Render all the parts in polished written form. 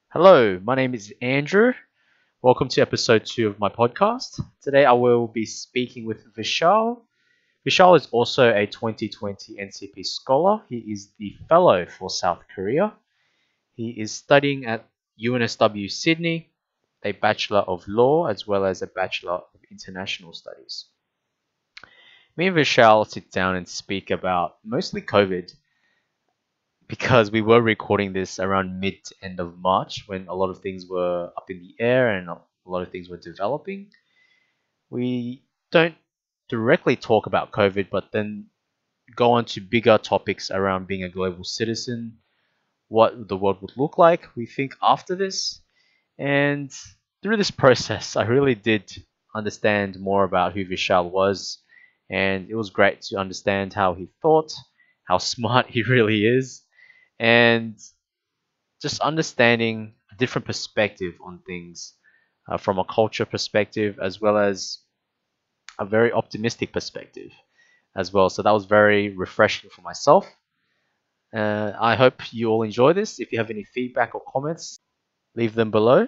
Hello, my name is Andrew. Welcome to episode 2 of my podcast. Today I will be speaking with Vishal. Vishal is also a 2020 NCP scholar. He is the fellow for South Korea. He is studying at UNSW Sydney, a Bachelor of Law as well as a Bachelor of International Studies. Me and Vishal sit down and speak about mostly COVID because we were recording this around mid to end of March when a lot of things were up in the air and a lot of things were developing. We don't directly talk about COVID, but then go on to bigger topics around being a global citizen, what the world would look like, we think, after this. And through this process, I really did understand more about who Vishal was, and it was great to understand how he thought, how smart he really is, and just understanding a different perspective on things from a culture perspective as well as a very optimistic perspective as well. So that was very refreshing for myself. I hope you all enjoy this. If you have any feedback or comments, leave them below.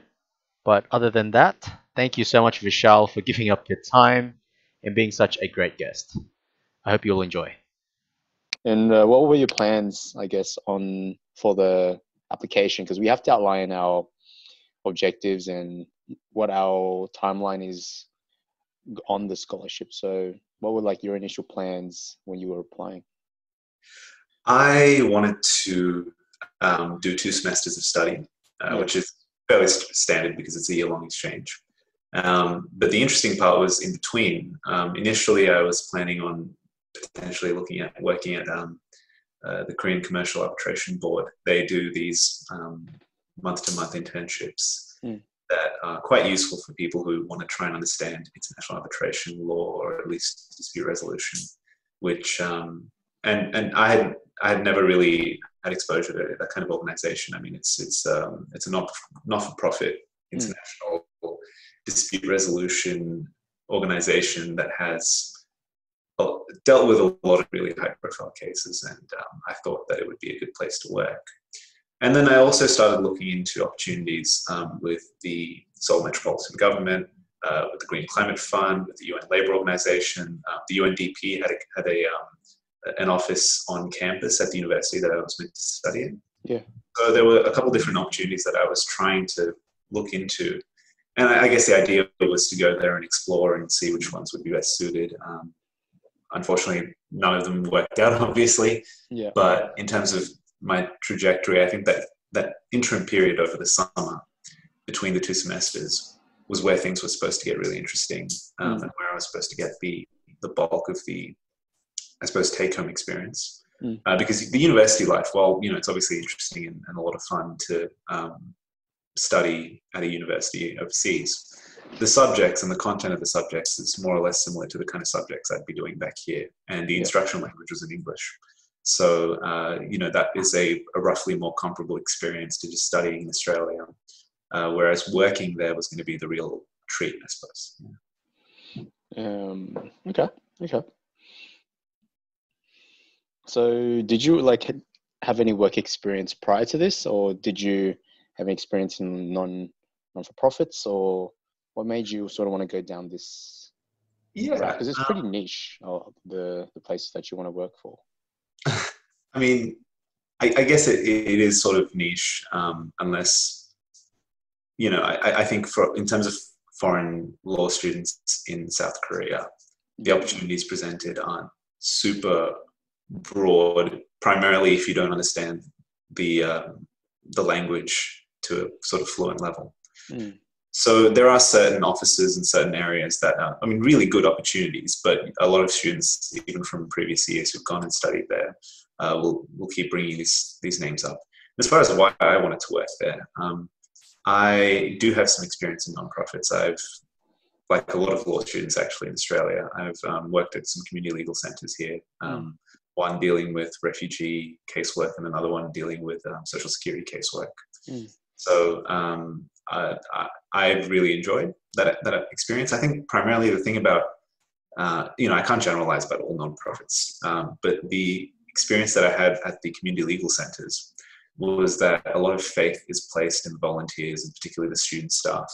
But other than that, thank you so much, Vishal, for giving up your time and being such a great guest. I hope you'll enjoy. And what were your plans, I guess, on for the application? Because we have to outline our objectives and what our timeline is on the scholarship. So what were like your initial plans when you were applying? I wanted to do 2 semesters of study, which is fairly standard because it's a year-long exchange. But the interesting part was in between. Initially, I was planning on potentially looking at working at the Korean Commercial Arbitration Board. They do these month-to-month internships that are quite useful for people who want to try and understand international arbitration law or at least dispute resolution, which and I had never really had exposure to that kind of organization. I mean, it's a not-for-profit international dispute resolution organization that has dealt with a lot of really high-profile cases, and I thought that it would be a good place to work. And then I also started looking into opportunities with the Seoul Metropolitan Government, with the Green Climate Fund, with the UN Labour Organization. The UNDP had an office on campus at the university that I was meant to study in. Yeah. So there were a couple different opportunities that I was trying to look into. And I guess the idea was to go there and explore and see which ones would be best suited. Unfortunately, none of them worked out, obviously. Yeah. But in terms of my trajectory, I think that interim period over the summer between the 2 semesters was where things were supposed to get really interesting, and where I was supposed to get the bulk of the, I suppose, take-home experience. Because the university life, well, it's obviously interesting and a lot of fun to study at a university overseas. The subjects and the content of the subjects is more or less similar to the kind of subjects I'd be doing back here, and the instructional language was in English. So, that is a roughly more comparable experience to just studying in Australia, whereas working there was going to be the real treat, I suppose. Okay. So did you have any work experience prior to this, or did you have any experience in non-for-profits, or what made you sort of want to go down this route? Because it's pretty niche, the places that you want to work for. I mean, I guess it is sort of niche, unless, I think in terms of foreign law students in South Korea, the opportunities presented aren't super broad, primarily if you don't understand the language to a sort of fluent level. So there are certain offices in certain areas that are, really good opportunities, but a lot of students, even from previous years who've gone and studied there, will keep bringing these names up. As far as why I wanted to work there, I do have some experience in nonprofits. I've, like a lot of law students actually in Australia, I've worked at some community legal centres here, one dealing with refugee casework and another one dealing with social security casework. So I've really enjoyed that experience. I think primarily the thing about, I can't generalize about all nonprofits, but the experience that I had at the community legal centres, was that a lot of faith is placed in the volunteers and particularly the student staff,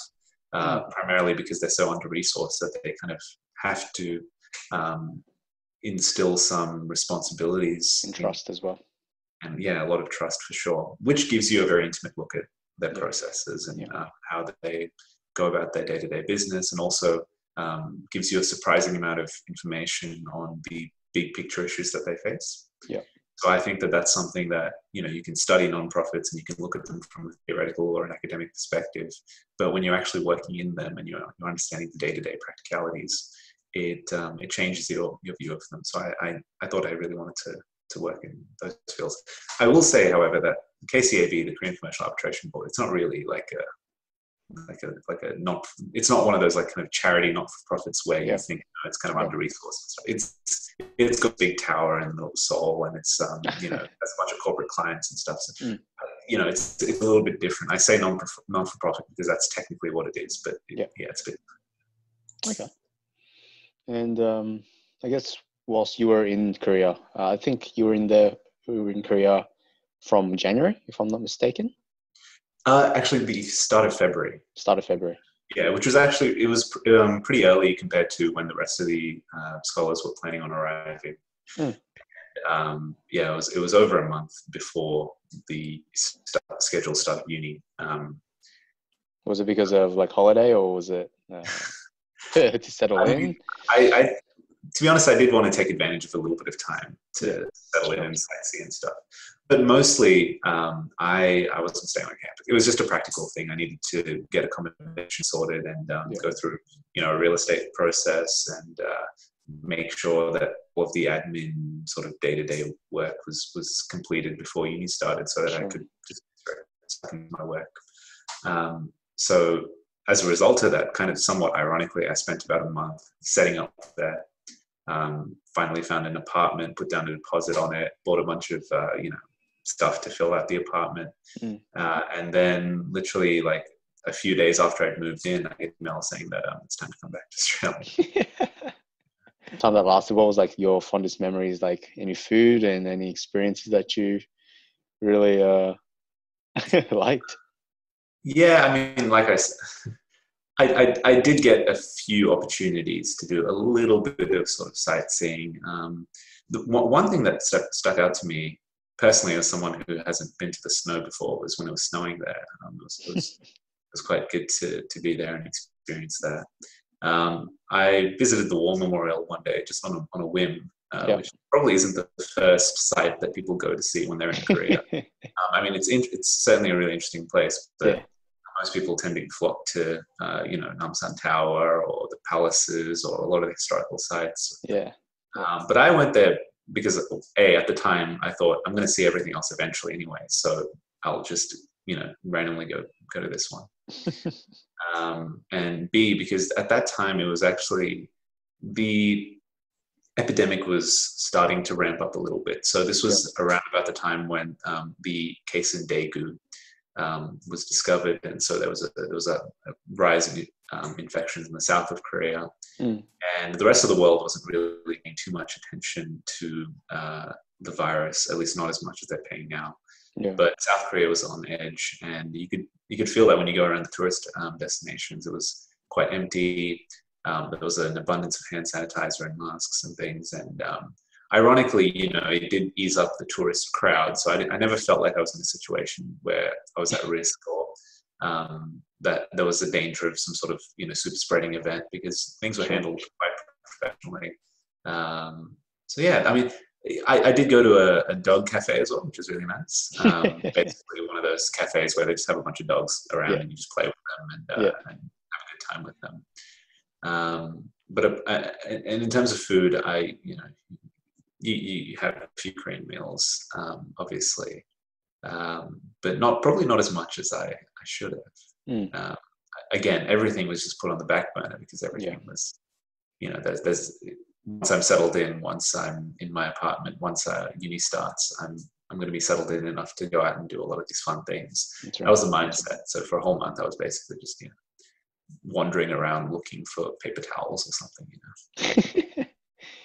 primarily because they're so under-resourced that they kind of have to instill some responsibilities. And trust as well. And yeah, a lot of trust for sure, which gives you a very intimate look at their processes and how they go about their day-to-day business, and also gives you a surprising amount of information on the big picture issues that they face. Yeah. So I think that that's something that, you can study nonprofits and you can look at them from a theoretical or an academic perspective, but when you're actually working in them and you're understanding the day-to-day practicalities, it changes your view of them. So I thought I really wanted to work in those fields. I will say, however, that KCAB, the Korean Commercial Arbitration Board, it's not really like a not. It's not one of those like kind of charity not-for-profits where you think it's kind of under-resourced and stuff. It's got a big tower in the middle of Seoul, and it's has a bunch of corporate clients and stuff. So, it's a little bit different. I say non-for-profit because that's technically what it is, but it's a bit okay. And I guess whilst you were in Korea, I think you were in Korea from January, if I'm not mistaken. Actually, the start of February. Start of February. Yeah, which was actually, it was pretty early compared to when the rest of the scholars were planning on arriving. It was over a month before the scheduled start of uni. Was it because of like holiday, or was it to settle in? To be honest, I did want to take advantage of a little bit of time to settle in and sightsee and stuff. But mostly, I wasn't staying on campus. It was just a practical thing. I needed to get accommodation sorted and go through, a real estate process and make sure that all of the admin sort of day-to-day work was completed before uni started, so that I could just start my work. So as a result of that, kind of somewhat ironically, I spent about a month setting up there. Finally found an apartment, put down a deposit on it, bought a bunch of stuff to fill out the apartment, and then literally like a few days after I'd moved in, I get an email saying that it's time to come back to Australia. Time that lasted. What was like your fondest memories? Like any food and any experiences that you really liked? Yeah, I mean, like I said, I did get a few opportunities to do a little bit of sort of sightseeing. The one thing that stuck out to me personally, as someone who hasn't been to the snow before, was when it was snowing there. It was quite good to be there and experience that. I visited the War Memorial one day just on a whim, which probably isn't the first site that people go to see when they're in Korea. I mean, it's certainly a really interesting place, but most people tend to flock to, Namsan Tower or the palaces or a lot of the historical sites. But I went there because at the time I thought I'm going to see everything else eventually anyway, so I'll just randomly go to this one. And B, because at that time it was actually the epidemic was starting to ramp up a little bit. So this was around about the time when the case in Daegu was discovered, and so there was a rise in infections in the south of Korea, and the rest of the world wasn't really paying too much attention to the virus, at least not as much as they're paying now. But South Korea was on edge, and you could feel that when you go around the tourist destinations. It was quite empty. There was an abundance of hand sanitizer and masks and things, and ironically, it did ease up the tourist crowd. So I never felt like I was in a situation where I was at risk or that there was a danger of some sort of super spreading event, because things were handled quite professionally. So yeah, I mean, I did go to a dog cafe as well, which is really nice. Basically one of those cafes where they just have a bunch of dogs around and you just play with them and have a good time with them. But in terms of food, you have a few Korean meals, obviously, but probably not as much as I should have. Again, everything was just put on the back burner because everything was, there's once I'm settled in, once I'm in my apartment, once uni starts, I'm going to be settled in enough to go out and do a lot of these fun things. That was the mindset. So for a whole month, I was basically just wandering around looking for paper towels or something.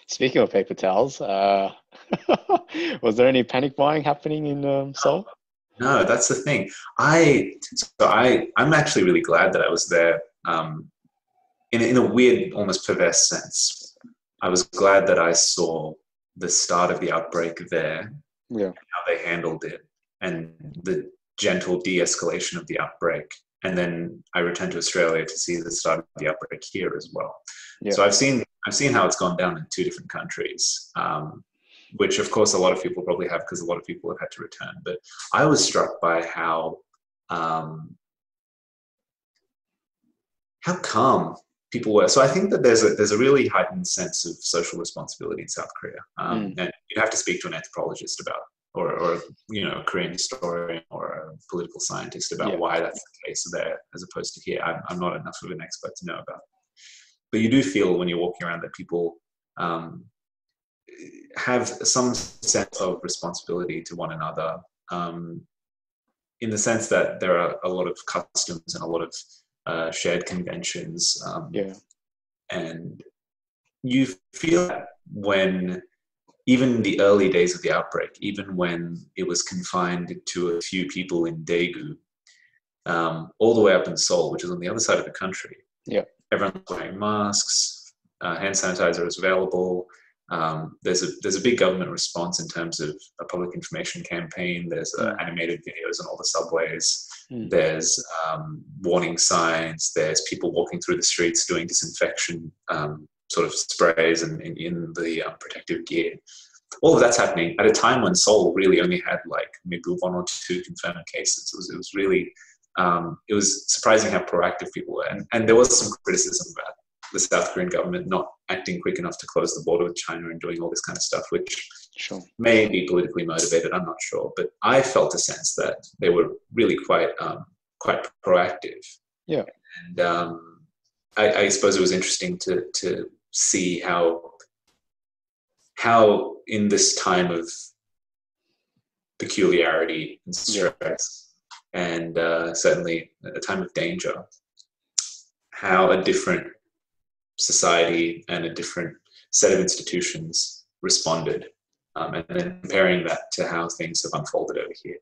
Speaking of paper towels, was there any panic buying happening in Seoul? No, that's the thing. I'm actually really glad that I was there. In a weird, almost perverse sense, I was glad that I saw the start of the outbreak there, Yeah. how they handled it, and the gentle de-escalation of the outbreak. And then I returned to Australia to see the start of the outbreak here as well. Yeah. So I've seen how it's gone down in two different countries, which of course a lot of people probably have because a lot of people have had to return. But I was struck by how calm people were. So I think that there's a really heightened sense of social responsibility in South Korea, and you have to speak to an anthropologist about, or a Korean historian or a political scientist about why that's the case there, as opposed to here. I'm not enough of an expert to know about it. But you do feel when you're walking around that people have some sense of responsibility to one another, in the sense that there are a lot of customs and a lot of shared conventions. And you feel that when, even the early days of the outbreak, even when it was confined to a few people in Daegu, all the way up in Seoul, which is on the other side of the country, everyone's wearing masks, hand sanitizer is available. There's a big government response in terms of a public information campaign. There's animated videos on all the subways. There's warning signs. There's people walking through the streets doing disinfection sort of sprays and in the protective gear. All of that's happening at a time when Seoul really only had like maybe 1 or 2 confirmed cases. It was really it was surprising how proactive people were, and there was some criticism about the South Korean government not acting quick enough to close the border with China and doing all this kind of stuff, which may be politically motivated. I'm not sure, but I felt a sense that they were really quite proactive. Yeah, and I suppose it was interesting to see how in this time of peculiarity and stress, and certainly a time of danger, how a different society and a different set of institutions responded, and then comparing that to how things have unfolded over here.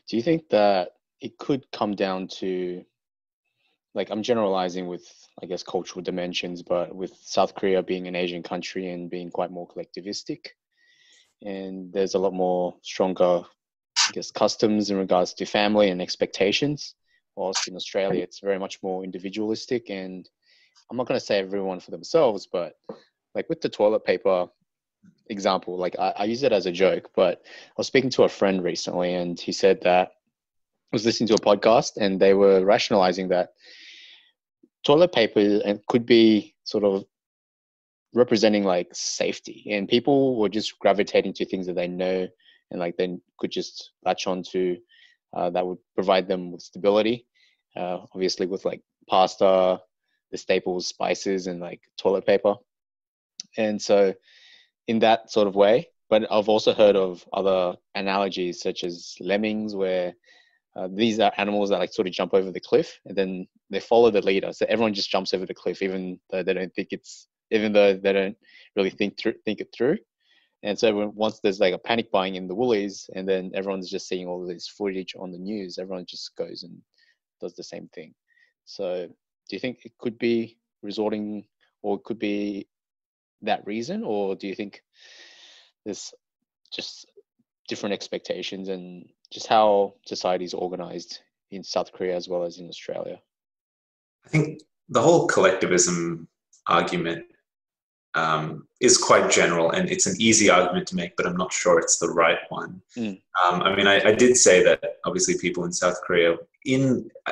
Do you think that it could come down to, like, I'm generalizing with, I guess, cultural dimensions, but with South Korea being an Asian country and being quite more collectivistic, and there's a lot more stronger, I guess, customs in regards to family and expectations, whilst in Australia it's very much more individualistic, and I'm not going to say everyone for themselves, but like with the toilet paper example, like I use it as a joke, but I was speaking to a friend recently and he said that I was listening to a podcast and they were rationalizing that toilet paper could be sort of representing like safety, and people were just gravitating to things that they know and like then could just latch on to that would provide them with stability, obviously with like pasta, the staples, spices, and like toilet paper. And so in that sort of way, but I've also heard of other analogies such as lemmings, where these are animals that like sort of jump over the cliff and then they follow the leader. So everyone just jumps over the cliff, even though they don't really think it through. And so once there's like a panic buying in the Woolies, and then everyone's just seeing all of this footage on the news, everyone just goes and does the same thing. So do you think it could be resorting, or it could be that reason, or do you think there's just different expectations and just how society is organized in South Korea as well as in Australia? I think the whole collectivism argument is quite general, and it's an easy argument to make, but I'm not sure it's the right one. I mean, I did say that obviously people in South Korea,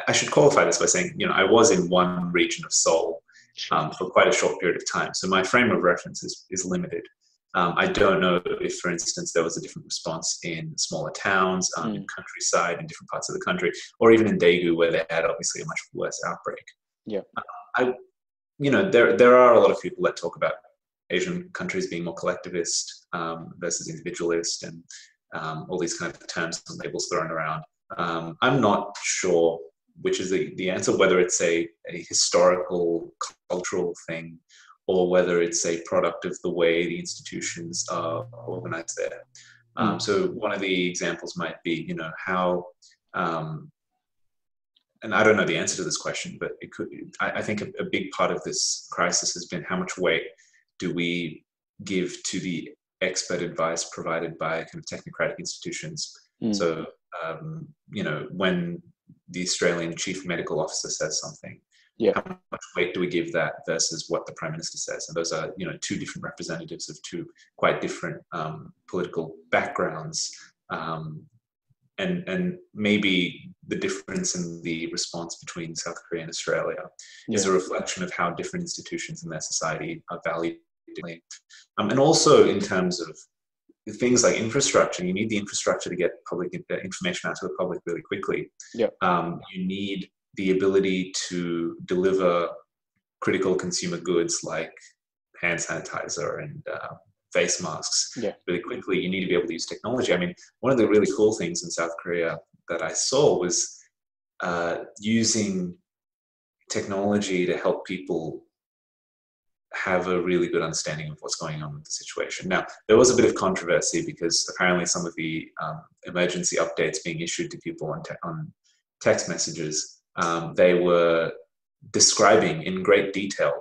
I should qualify this by saying, I was in one region of Seoul for quite a short period of time. So my frame of reference is limited. I don't know if, for instance, there was a different response in smaller towns, in countryside, in different parts of the country, or even in Daegu, where they had obviously a much worse outbreak. There are a lot of people that talk about Asian countries being more collectivist versus individualist, and all these kind of terms and labels thrown around. I'm not sure which is the answer, whether it's a historical, cultural thing, or whether it's a product of the way the institutions are organized there. So one of the examples might be, how, and I don't know the answer to this question, but it could. I think a big part of this crisis has been how much weight do we give to the expert advice provided by kind of technocratic institutions. So, when the Australian chief medical officer says something, how much weight do we give that versus what the prime minister says? And those are, two different representatives of two quite different political backgrounds. And maybe the difference in the response between South Korea and Australia is a reflection of how different institutions in their society are valued. And also in terms of things like infrastructure, you need the infrastructure to get public information out to the public really quickly. You need the ability to deliver critical consumer goods like hand sanitizer and face masks really quickly. You need to be able to use technology. I mean, one of the really cool things in South Korea that I saw was using technology to help people have a really good understanding of what's going on with the situation. Now, there was a bit of controversy because apparently some of the emergency updates being issued to people on text messages, they were describing in great detail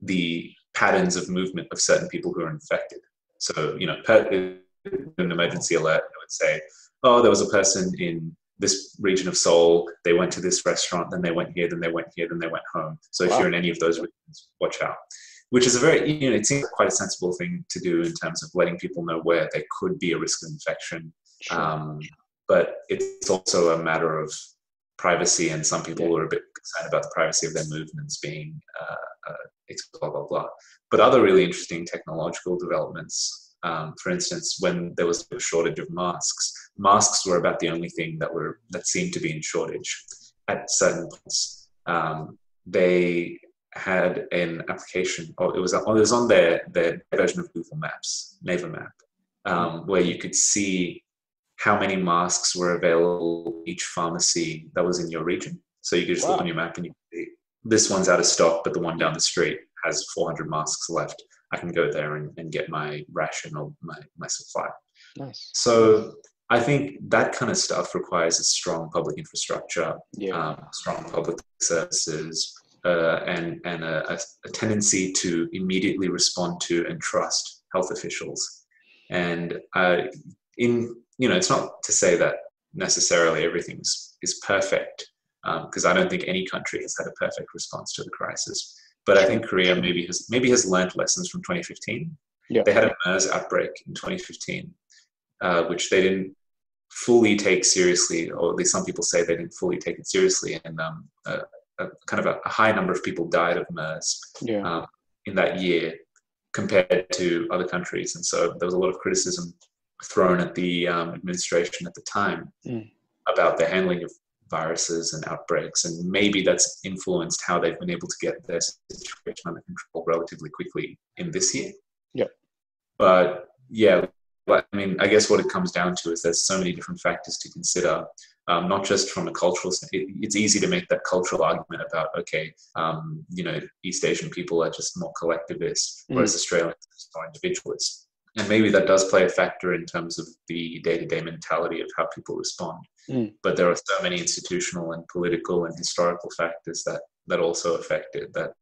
the patterns of movement of certain people who are infected. So, in an emergency alert, it would say, oh, there was a person in this region of Seoul, they went to this restaurant, then they went here, then they went here, then they went home. So if you're in any of those regions, watch out. Which is a very, it seems quite a sensible thing to do in terms of letting people know where there could be a risk of infection. But it's also a matter of privacy, and some people are a bit concerned about the privacy of their movements being blah, blah, blah. But other really interesting technological developments, for instance, when there was a shortage of masks were about the only thing that seemed to be in shortage at certain points. They had an application, or it was on their version of Google Maps, Naver Map, where you could see how many masks were available each pharmacy that was in your region. So you could just look on your map and you could see this one's out of stock, but the one down the street has 400 masks left. I can go there and get my ration or my supply. Nice. So I think that kind of stuff requires a strong public infrastructure, strong public services, and a tendency to immediately respond to and trust health officials. And it's not to say that necessarily everything is perfect, because I don't think any country has had a perfect response to the crisis. But I think Korea maybe has learned lessons from 2015. They had a MERS outbreak in 2015, which they didn't fully take seriously, or at least some people say they didn't fully take it seriously. And kind of a high number of people died of MERS in that year compared to other countries. And so there was a lot of criticism thrown at the administration at the time about the handling of viruses and outbreaks, and maybe that's influenced how they've been able to get their situation under control relatively quickly in this year. But I guess what it comes down to is there's so many different factors to consider, not just from a cultural standpoint. It's easy to make that cultural argument about, East Asian people are just more collectivist, whereas Australians are more individualist. And maybe that does play a factor in terms of the day-to-day mentality of how people respond. But there are so many institutional and political and historical factors that also affect it, that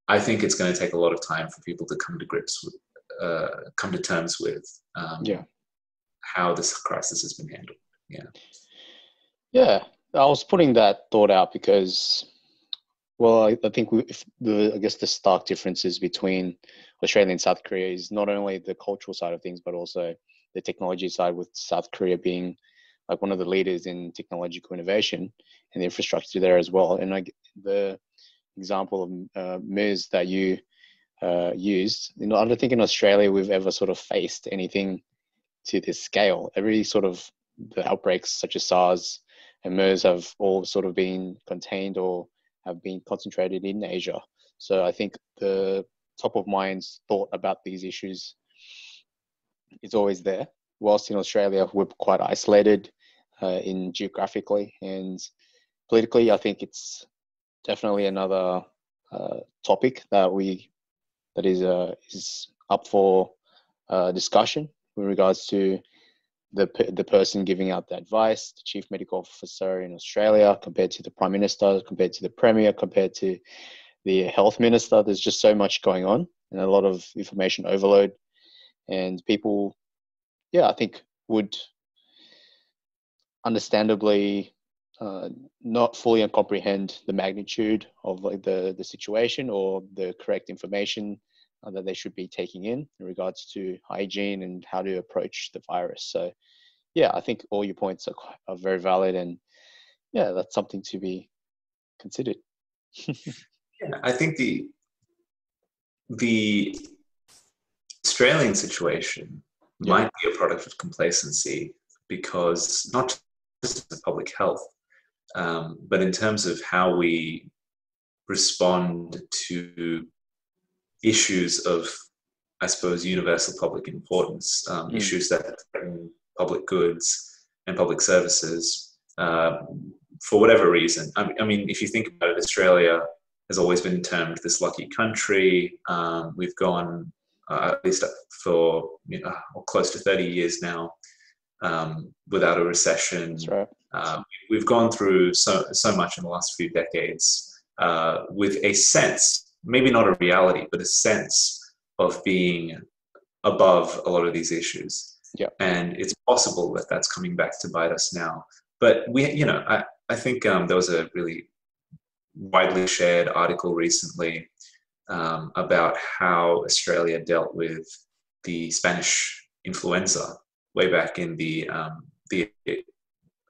I think it's going to take a lot of time for people to come to terms with how this crisis has been handled. I was putting that thought out because, I think the stark differences between Australia and South Korea is not only the cultural side of things, but also the technology side, with South Korea being like one of the leaders in technological innovation and the infrastructure there as well. And the example of MERS that you used, I don't think in Australia we've ever sort of faced anything to this scale. Every sort of the outbreaks such as SARS and MERS have all sort of been contained or have been concentrated in Asia. So I think the top of mind thought about these issues is always there. Whilst in Australia, we're quite isolated in geographically and politically. I think it's definitely another topic that is up for discussion with regards to the person giving out the advice, the chief medical officer in Australia, compared to the prime minister, compared to the premier, compared to the health minister. There's just so much going on and a lot of information overload, and people, I think, would understandably not fully comprehend the magnitude of like the situation or the correct information that they should be taking in regards to hygiene and how to approach the virus. So I think all your points are very valid, and that's something to be considered. I think the Australian situation might be a product of complacency, because not just in public health, but in terms of how we respond to issues of, I suppose, universal public importance, issues that threaten public goods and public services, for whatever reason. I mean, if you think about it, Australia has always been termed this lucky country. We've gone, at least for close to 30 years now, without a recession. That's right. We've gone through so much in the last few decades, with a sense, maybe not a reality, but a sense of being above a lot of these issues. Yeah. And it's possible that that's coming back to bite us now. But I think there was a really widely shared article recently about how Australia dealt with the Spanish influenza way back in the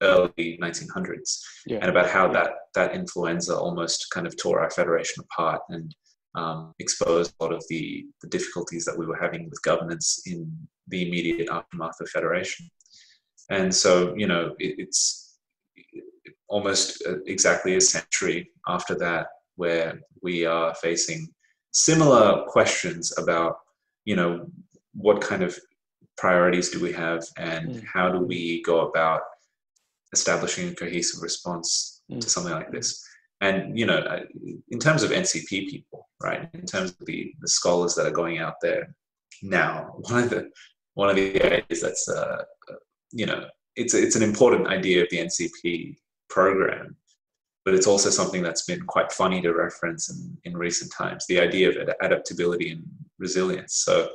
early 1900s, and about how that influenza almost kind of tore our federation apart and exposed a lot of the difficulties that we were having with governance in the immediate aftermath of federation. And so, it's almost exactly a century after that where we are facing similar questions about, what kind of priorities do we have, and how do we go about establishing a cohesive response to something like this. And, in terms of NCP people, right, in terms of the scholars that are going out there now, one of the ideas that's, it's an important idea of the NCP program, but it's also something that's been quite funny to reference in recent times, the idea of adaptability and resilience. So,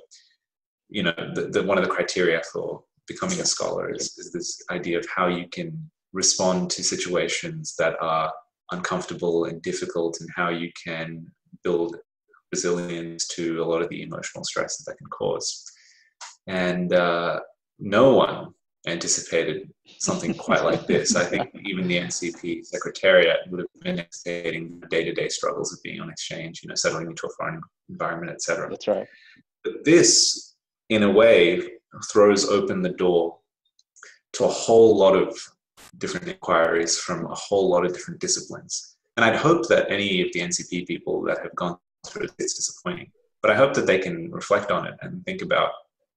one of the criteria for becoming a scholar is this idea of how you can respond to situations that are uncomfortable and difficult, and how you can build resilience to a lot of the emotional stress that can cause. And no one anticipated something quite like this. I think even the NCP Secretariat would have been anticipating day-to-day struggles of being on exchange, settling into a foreign environment, etc. That's right. But this, in a way, throws open the door to a whole lot of different inquiries from a whole lot of different disciplines. And I'd hope that any of the NCP people that have gone through it, it's disappointing, but I hope that they can reflect on it and think about,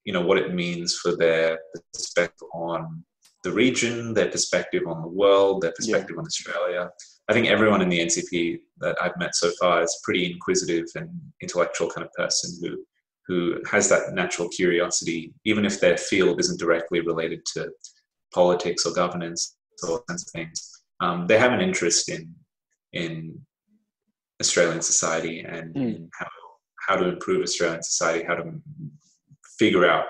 what it means for their perspective on the region, their perspective on the world, their perspective on Australia. I think everyone in the NCP that I've met so far is pretty inquisitive and intellectual kind of person who has that natural curiosity, even if their field isn't directly related to politics or governance or kinds of things. They have an interest in Australian society and in how to improve Australian society, how to figure out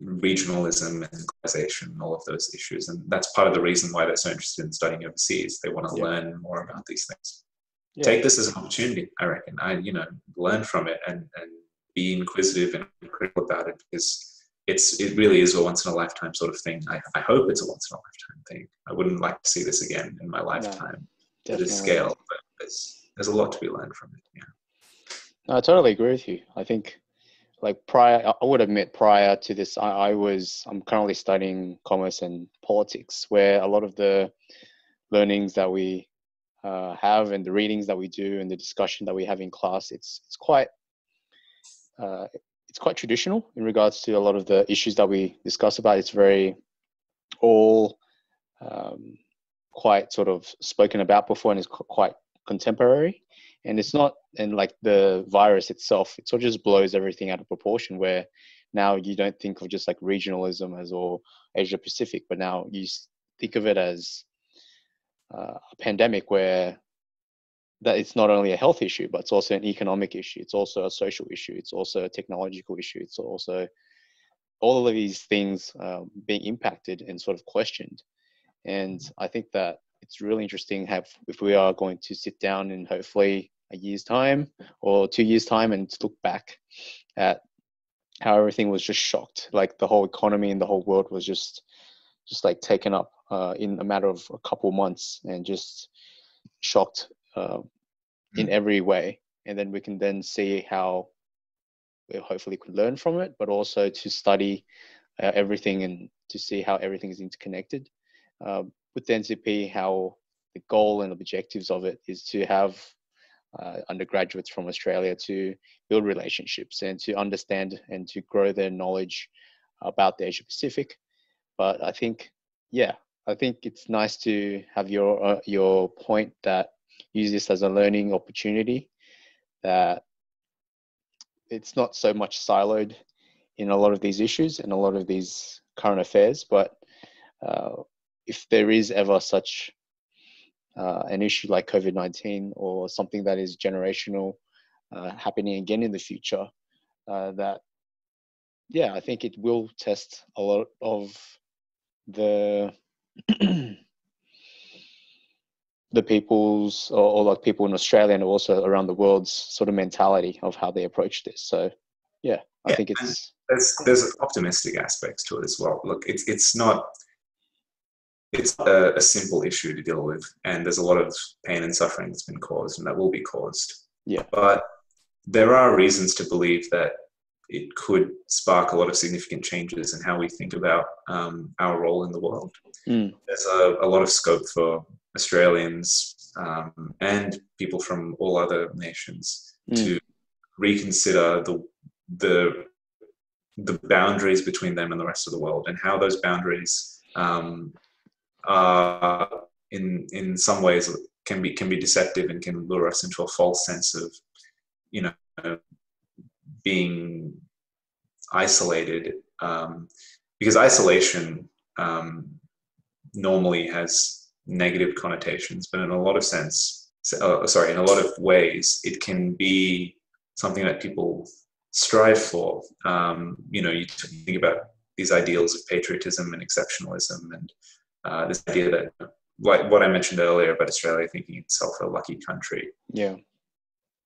regionalism and globalization and all of those issues. And that's part of the reason why they're so interested in studying overseas. They want to learn more about these things. Take this as an opportunity, I reckon. Learn from it and be inquisitive and critical about it, because it really is a once in a lifetime sort of thing. I hope it's a once in a lifetime thing. I wouldn't like to see this again in my lifetime to this scale, but there's a lot to be learned from it. Yeah. No, I totally agree with you. I think, like, I would admit prior to this, I'm currently studying commerce and politics, where a lot of the learnings that we have and the readings that we do and the discussion that we have in class, it's quite traditional in regards to a lot of the issues that we discuss about. It's very all quite sort of spoken about before, and it's quite contemporary. And it's not, and like the virus itself, it sort of just blows everything out of proportion, where now you don't think of just like regionalism as or Asia Pacific, but now you think of it as a pandemic where that it's not only a health issue, but it's also an economic issue. It's also a social issue. It's also a technological issue. It's also all of these things being impacted and sort of questioned. And I think that it's really interesting if we are going to sit down in hopefully a year's time or 2 years time and look back at how everything was just shocked. Like the whole economy and the whole world was just like taken up in a matter of a couple months and just shocked in every way. And then we can then see how we hopefully could learn from it, but also to study everything and to see how everything is interconnected. With the NCP, how the goal and objectives of it is to have undergraduates from Australia to build relationships and to understand and to grow their knowledge about the Asia Pacific. But I think it's nice to have your point that use this as a learning opportunity, that it's not so much siloed in a lot of these issues and a lot of these current affairs, but if there is ever such an issue like COVID-19 or something that is generational happening again in the future, I think it will test a lot of the the people's or like people in Australia and also around the world's sort of mentality of how they approach this. So I think there's optimistic aspects to it as well. Look, it's not a simple issue to deal with, and there's a lot of pain and suffering that's been caused and that will be caused. Yeah. But there are reasons to believe that it could spark a lot of significant changes in how we think about our role in the world. There's a lot of scope for Australians and people from all other nations to reconsider the boundaries between them and the rest of the world, and how those boundaries are in some ways can be deceptive and can lure us into a false sense of being isolated, because isolation normally has negative connotations, but in a lot of ways, it can be something that people strive for. You think about these ideals of patriotism and exceptionalism, and this idea that, like what I mentioned earlier about Australia thinking itself a lucky country. Yeah.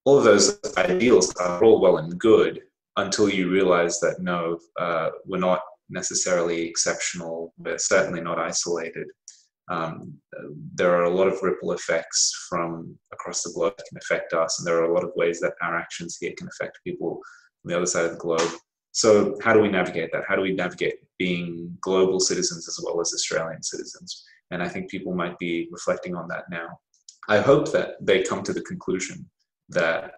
All of those ideals are all well and good until you realize that no, we're not necessarily exceptional. We're certainly not isolated. There are a lot of ripple effects from across the globe that can affect us, and there are a lot of ways that our actions here can affect people on the other side of the globe. So how do we navigate that? How do we navigate being global citizens as well as Australian citizens? And I think people might be reflecting on that now. I hope that they come to the conclusion that,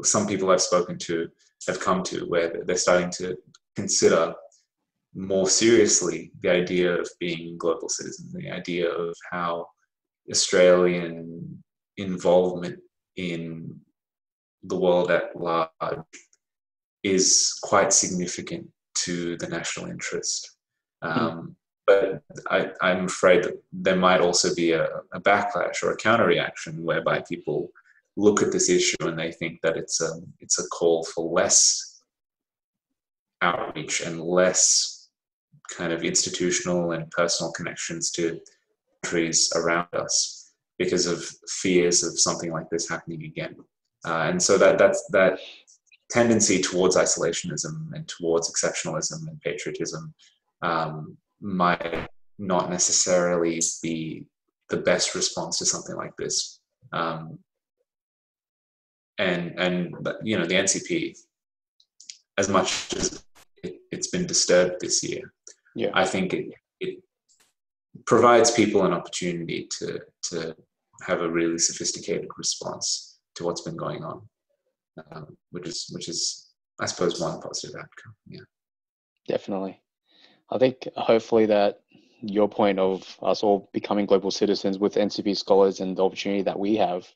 some people I've spoken to have come to, where they're starting to consider more seriously the idea of being global citizens, the idea of how Australian involvement in the world at large is quite significant to the national interest. But I'm afraid that there might also be a backlash or a counter-reaction whereby people look at this issue and they think that it's a call for less outreach and less kind of institutional and personal connections to countries around us because of fears of something like this happening again. And so that tendency towards isolationism and towards exceptionalism and patriotism might not necessarily be the best response to something like this. And the NCP, as much as it's been disturbed this year, I think it provides people an opportunity to have a really sophisticated response to what's been going on, which is, I suppose, one positive outcome. Yeah, definitely. I think hopefully that your point of us all becoming global citizens with NCP scholars and the opportunity that we have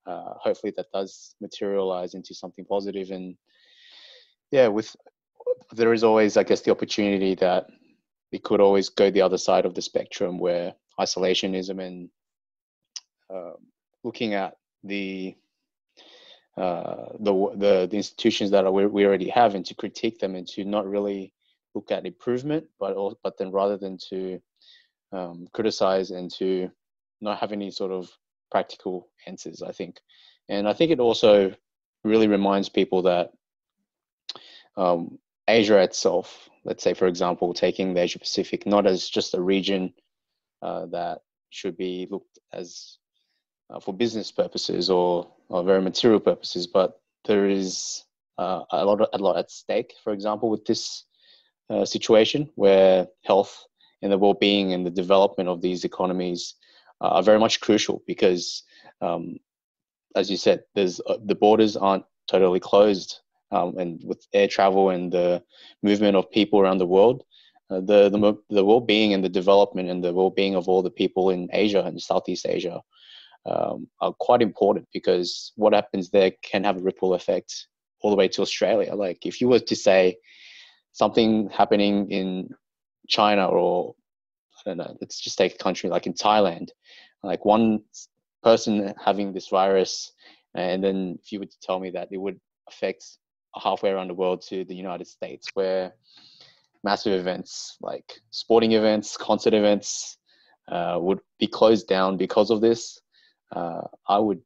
hopefully that does materialize into something positive. And yeah, there is always, I guess, the opportunity that it could always go the other side of the spectrum, where isolationism and looking at the institutions that we already have, and to critique them, and to not really look at improvement, but then rather than to criticize and to not have any sort of practical answers, I think. And I think it also really reminds people that Asia itself, let's say, for example, taking the Asia Pacific, not as just a region that should be looked as for business purposes or very material purposes, but there is a lot at stake. For example, with this situation, where health and the well-being and the development of these economies are very much crucial, because, as you said, there's the borders aren't totally closed, and with air travel and the movement of people around the world, the well-being and the development and the well-being of all the people in Asia and Southeast Asia are quite important, because what happens there can have a ripple effect all the way to Australia. Like, if you were to say something happening in China, or I don't know, let's just take a country like in Thailand, like one person having this virus, and then if you were to tell me that it would affect halfway around the world to the United States, where massive events like sporting events, concert events would be closed down because of this, I would,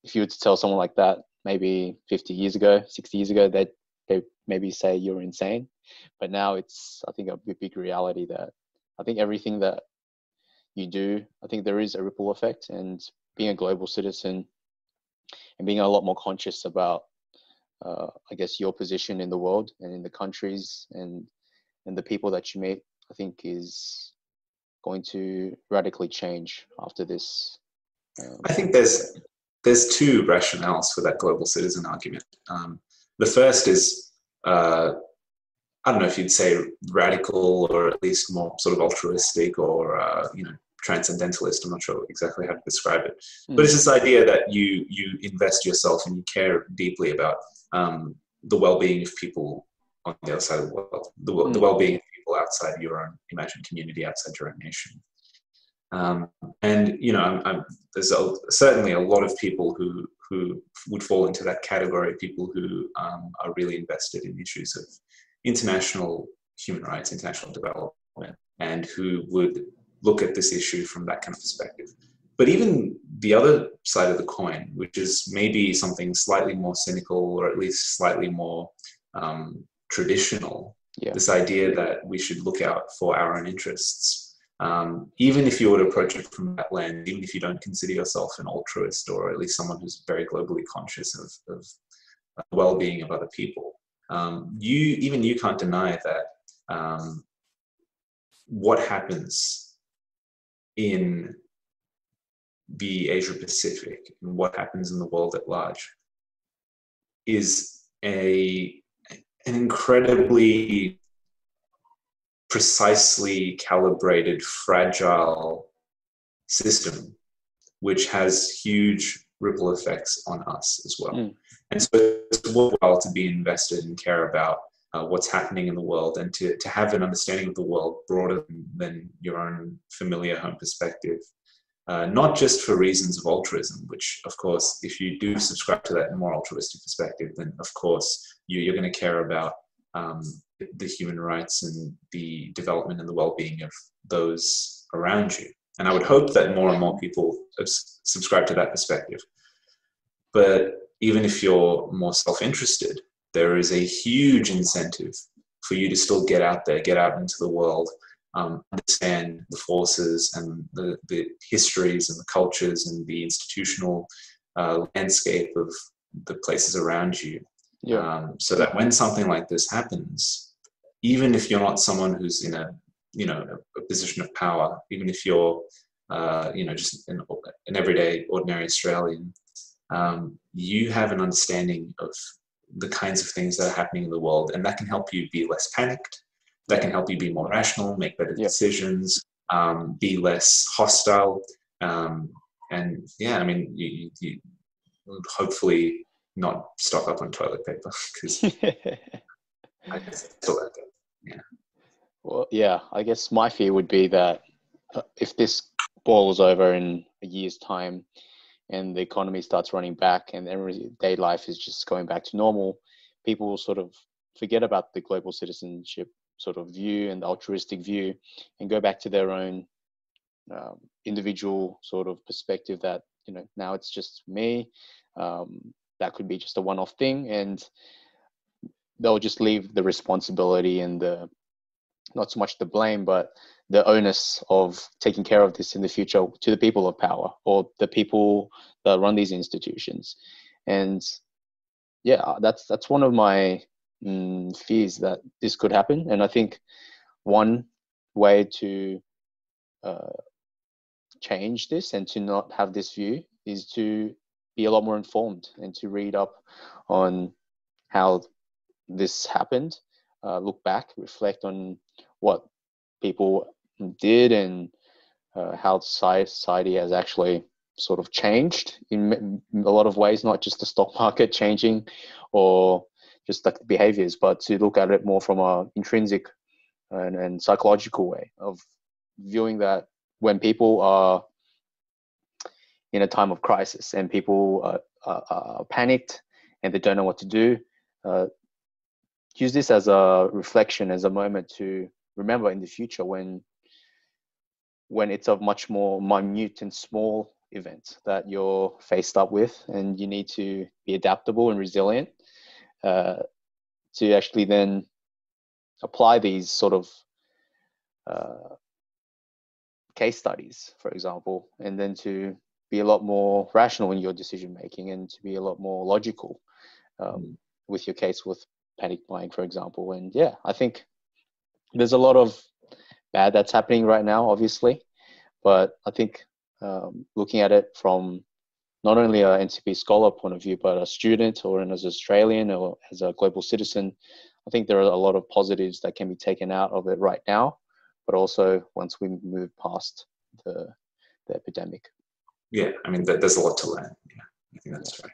if you were to tell someone like that maybe 50 years ago, 60 years ago, they'd maybe say you're insane. But now it's, I think, a big reality that I think everything that you do, I think there is a ripple effect, and being a global citizen and being a lot more conscious about, I guess, your position in the world and in the countries and the people that you meet, I think is going to radically change after this. I think there's two rationales for that global citizen argument. The first is, I don't know if you'd say radical, or at least more sort of altruistic, or transcendentalist. I'm not sure exactly how to describe it, but it's this idea that you invest yourself and you care deeply about the well-being of people on the other side of the world, the well-being of people outside your own imagined community, outside your own nation. And there's certainly a lot of people who would fall into that category, people who are really invested in issues of international human rights, international development, and who would look at this issue from that kind of perspective. But even the other side of the coin, which is maybe something slightly more cynical, or at least slightly more traditional, this idea that we should look out for our own interests, even if you were to approach it from that lens, even if you don't consider yourself an altruist, or at least someone who's very globally conscious of the well-being of other people, you can't deny that what happens in the Asia Pacific and what happens in the world at large is an incredibly precisely calibrated, fragile system, which has huge ripple effects on us as well. And so it's worthwhile to be invested and care about what's happening in the world, and to have an understanding of the world broader than your own familiar home perspective. Not just for reasons of altruism, which, of course, if you do subscribe to that more altruistic perspective, then, of course, you're going to care about the human rights and the development and the well-being of those around you. And I would hope that more and more people subscribe to that perspective. But even if you're more self-interested, there is a huge incentive for you to still get out there, get out into the world, understand the forces and the histories and the cultures and the institutional landscape of the places around you. So that when something like this happens, even if you're not someone who's in a position of power, even if you're just an everyday ordinary Australian, you have an understanding of the kinds of things that are happening in the world, and that can help you be less panicked. That can help you be more rational, make better decisions, be less hostile. You hopefully not stock up on toilet paper because I still like that. Yeah. Well, yeah, I guess my fear would be that if this boils over in a year's time and the economy starts running back and everyday life is just going back to normal, people will sort of forget about the global citizenship sort of view and the altruistic view and go back to their own individual sort of perspective that, now it's just me. That could be just a one-off thing, and they'll just leave the responsibility and not so much the blame, but the onus of taking care of this in the future to the people of power or the people that run these institutions. And yeah, that's one of my fears that this could happen. And I think one way to change this and to not have this view is to be a lot more informed and to read up on how this happened, look back, reflect on what people did and how society has actually sort of changed in a lot of ways, not just the stock market changing or just like the behaviors, but to look at it more from an intrinsic and psychological way of viewing that when people are in a time of crisis and people are panicked and they don't know what to do, use this as a reflection, as a moment to remember in the future when it's a much more minute and small event that you're faced up with, and you need to be adaptable and resilient to actually then apply these sort of case studies, for example, and then to be a lot more rational in your decision making and to be a lot more logical with your case with panic buying, for example. And yeah, I think there's a lot of bad that's happening right now, obviously, but I think looking at it from not only a NCP scholar point of view, but a student or as an Australian or as a global citizen, I think there are a lot of positives that can be taken out of it right now, but also once we move past the epidemic. Yeah, I mean, there's a lot to learn. Yeah, I think that's right.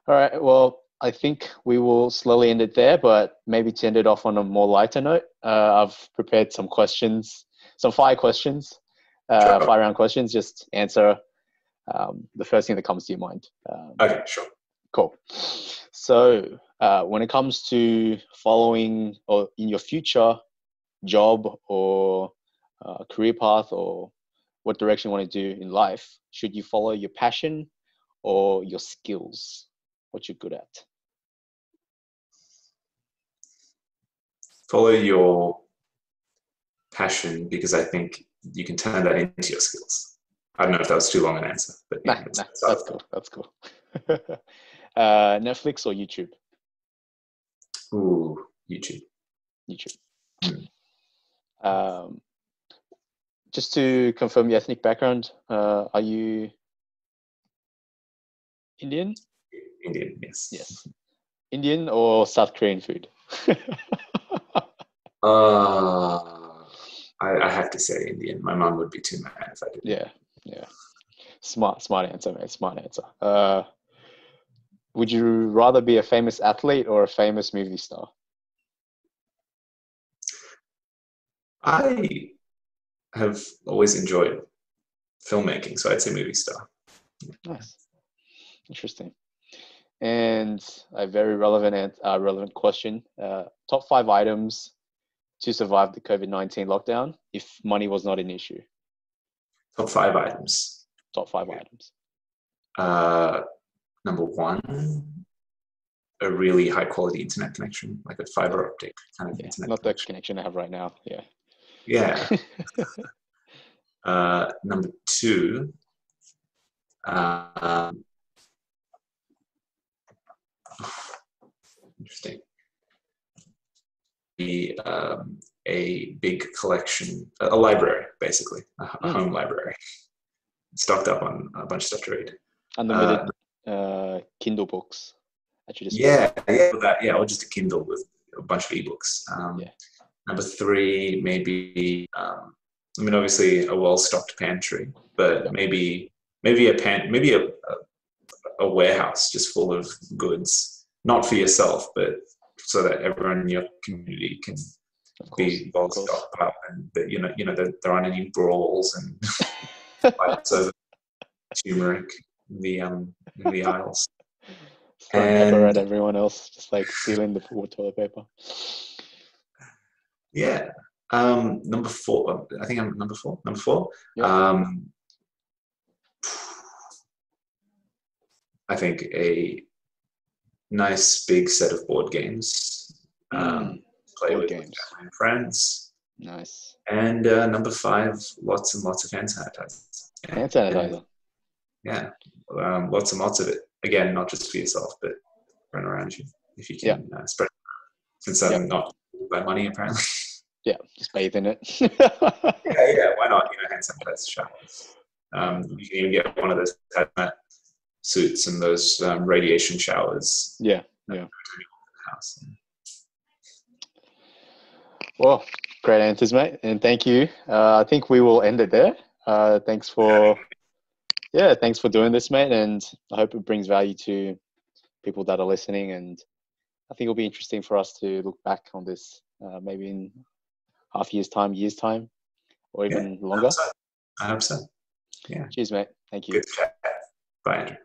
All right, well, I think we will slowly end it there, but maybe to end it off on a more lighter note, I've prepared some questions, some 5 questions, Sure. 5-round questions. Just answer the first thing that comes to your mind. Okay, sure. Cool. So when it comes to following or in your future job or career path or what direction you want to do in life, should you follow your passion or your skills? What you're good at? Follow your passion, because I think you can turn that into your skills. I don't know if that was too long an answer, but yeah, that's cool. That's cool. Netflix or YouTube? Ooh, YouTube. Just to confirm your ethnic background, are you Indian? Indian, yes. Yes. Indian or South Korean food? I have to say Indian. My mom would be too mad if I did. Yeah. Smart answer, mate. Smart answer. Would you rather be a famous athlete or a famous movie star? I have always enjoyed filmmaking, so I'd say movie star. Nice. Interesting. And a very relevant question. Top 5 items to survive the COVID-19 lockdown if money was not an issue. Top 5 items. Top 5 items. Number 1, a really high quality internet connection, like a fiber optic kind of internet not connection. The connection I have right now. Yeah. Number 2, interesting. Be a big collection, a library, basically, a home library, stocked up on a bunch of stuff to read. Unlimited Kindle books at your disposal. Or just a Kindle with a bunch of ebooks. Number 3, maybe. Obviously a well-stocked pantry, but maybe a a warehouse just full of goods, not for yourself, but so that everyone in your community can be well stocked up, and that that there aren't any brawls and fights over turmeric in the aisles. Throwing pepper at everyone else, just like stealing the toilet paper. Yeah. Number 4. I think I'm number 4. Number 4. Yeah. I think a nice big set of board games. Play with family and friends. Nice. And number 5, lots and lots of hand sanitizer. Hand sanitizer. Yeah. Lots and lots of it. Again, not just for yourself, but run around you if you can spread it around. Since I'm not by money, apparently. Yeah, just bathe in it. yeah, why not? Hand sanitizer showers. You can even get one of those hazmat suits and those radiation showers. Yeah. Well, great answers, mate, and thank you. I think we will end it there. Thanks for doing this, mate, and I hope it brings value to people that are listening. And I think it'll be interesting for us to look back on this maybe in year's time, or even longer. I hope so. Yeah. Cheers, mate. Thank you. Good chat. Bye, Andrew.